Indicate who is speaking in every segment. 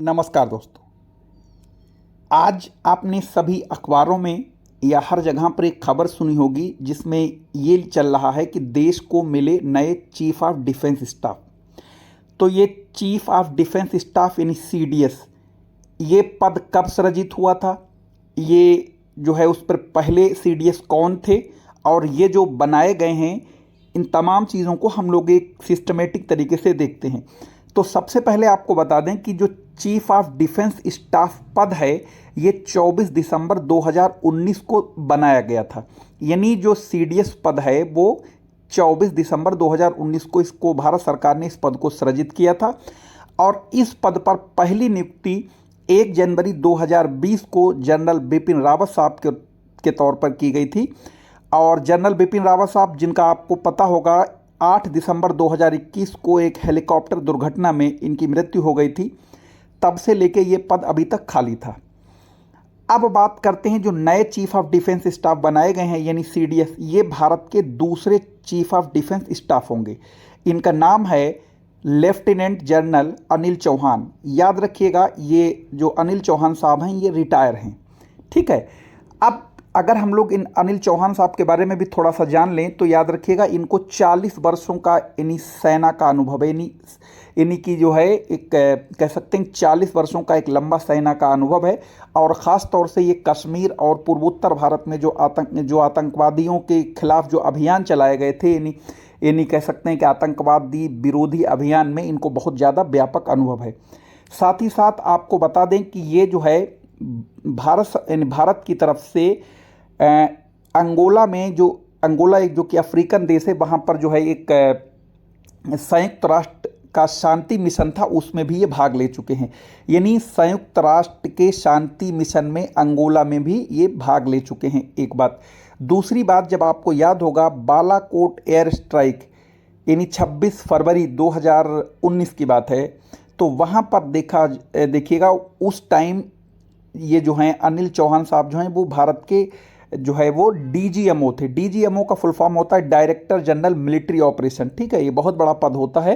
Speaker 1: नमस्कार दोस्तों। आज आपने सभी अखबारों में या हर जगह पर एक खबर सुनी होगी जिसमें ये चल रहा है कि देश को मिले नए चीफ ऑफ डिफेंस स्टाफ। तो ये चीफ ऑफ डिफेंस स्टाफ यानी सीडीएस, ये पद कब सृजित हुआ था, ये जो है उस पर पहले सीडीएस कौन थे और ये जो बनाए गए हैं, इन तमाम चीज़ों को हम लोग एक सिस्टमेटिक तरीके से देखते हैं। तो सबसे पहले आपको बता दें कि जो चीफ ऑफ डिफेंस स्टाफ पद है ये 24 दिसंबर 2019 को बनाया गया था। यानी जो सीडीएस पद है वो 24 दिसंबर 2019 को इसको भारत सरकार ने इस पद को सृजित किया था और इस पद पर पहली नियुक्ति 1 जनवरी 2020 को जनरल बिपिन रावत साहब के तौर पर की गई थी। और जनरल बिपिन रावत साहब, जिनका आपको पता होगा 8 दिसंबर 2021 को एक हेलीकॉप्टर दुर्घटना में इनकी मृत्यु हो गई थी, तब से लेके ये पद अभी तक खाली था। अब बात करते हैं जो नए चीफ ऑफ डिफेंस स्टाफ बनाए गए हैं यानी सीडीएस, ये भारत के दूसरे चीफ ऑफ डिफेंस स्टाफ होंगे। इनका नाम है लेफ्टिनेंट जनरल अनिल चौहान। याद रखिएगा, ये जो अनिल चौहान साहब हैं ये रिटायर हैं, ठीक है। अब अगर हम लोग इन अनिल चौहान साहब के बारे में भी थोड़ा सा जान लें तो याद रखिएगा इनको 40 वर्षों का इन्हीं सेना का अनुभव है। इन्हीं की जो है एक कह सकते हैं 40 वर्षों का एक लंबा सेना का अनुभव है। और ख़ास तौर से ये कश्मीर और पूर्वोत्तर भारत में जो आतंकवादियों के खिलाफ जो अभियान चलाए गए थे, इन्हीं कह सकते हैं कि आतंकवादी विरोधी अभियान में इनको बहुत ज़्यादा व्यापक अनुभव है। साथ ही साथ आपको बता दें कि ये जो है भारत की तरफ से अंगोला में अंगोला एक जो कि अफ्रीकन देश है, वहाँ पर जो है एक संयुक्त राष्ट्र का शांति मिशन था, उसमें भी ये भाग ले चुके हैं। यानी संयुक्त राष्ट्र के शांति मिशन में अंगोला में भी ये भाग ले चुके हैं, एक बात। दूसरी बात, जब आपको याद होगा बालाकोट एयर स्ट्राइक यानी 26 फरवरी 2019 की बात है, तो वहाँ पर देखिएगा उस टाइम ये जो हैं अनिल चौहान साहब जो हैं वो भारत के जो है वो डीजीएमओ थे। डीजीएमओ का फुल फॉर्म होता है डायरेक्टर जनरल मिलिट्री ऑपरेशन, ठीक है। ये बहुत बड़ा पद होता है।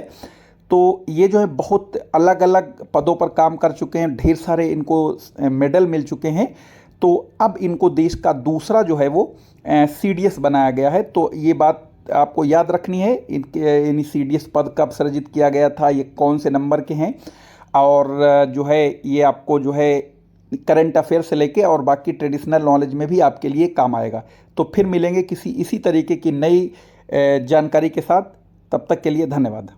Speaker 1: तो ये जो है बहुत अलग अलग पदों पर काम कर चुके हैं, ढेर सारे इनको मेडल मिल चुके हैं। तो अब इनको देश का दूसरा जो है वो सीडीएस बनाया गया है। तो ये बात आपको याद रखनी है, इनके सीडीएस पद कब सृजित किया गया था, ये कौन से नंबर के हैं, और जो है ये आपको जो है करंट अफेयर से लेके और बाकी ट्रेडिशनल नॉलेज में भी आपके लिए काम आएगा। तो फिर मिलेंगे किसी इसी तरीके की नई जानकारी के साथ। तब तक के लिए धन्यवाद।